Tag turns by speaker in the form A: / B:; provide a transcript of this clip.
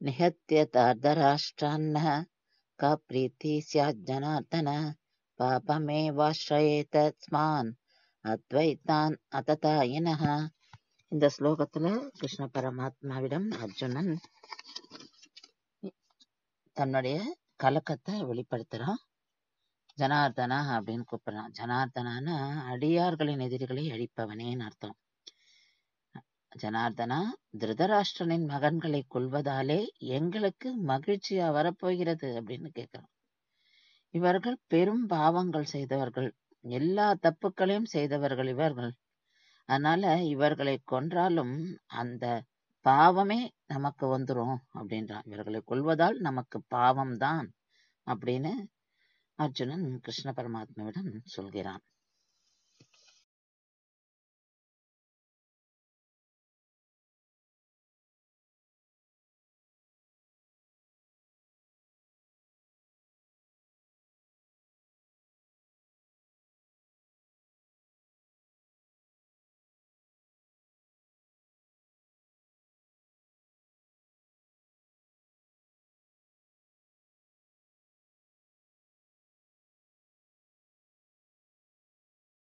A: நிஹத்ய தார்தராஷ்டிரான்னः கா பிரீத்தி ஸ்யாத் ஜனார்தன பாபமேவாஸ்ரயேதஸ்மான் அத்வைதான் அததாயினஹ. இந்த ஸ்லோகத்துல கிருஷ்ண பரமாத்மாவிடம் அர்ஜுனன் தன்னுடைய கலக்கத்தை வெளிப்படுத்துறான். ஜனார்தனா அப்படின்னு கூப்பிடுறான். ஜனார்தனான அடியார்களின் எதிரிகளை அழிப்பவனேன்னு அர்த்தம். ஜனார்தனா, திருதராஷ்டிரனின் மகன்களை கொல்வதாலே எங்களுக்கு மகிழ்ச்சியா வரப்போகிறது அப்படின்னு கேட்கிறான். இவர்கள் பெரும் பாவங்கள் செய்தவர்கள், எல்லா தப்புக்களையும் செய்தவர்கள் இவர்கள். அதனால இவர்களை கொன்றாலும் அந்த பாவமே நமக்கு வந்துரும் அப்படின்றான். இவர்களை கொல்வதால் நமக்கு பாவம்தான் அப்படின்னு அர்ஜுனன் கிருஷ்ண பரமாத்மாவிடம் சொல்கிறான்.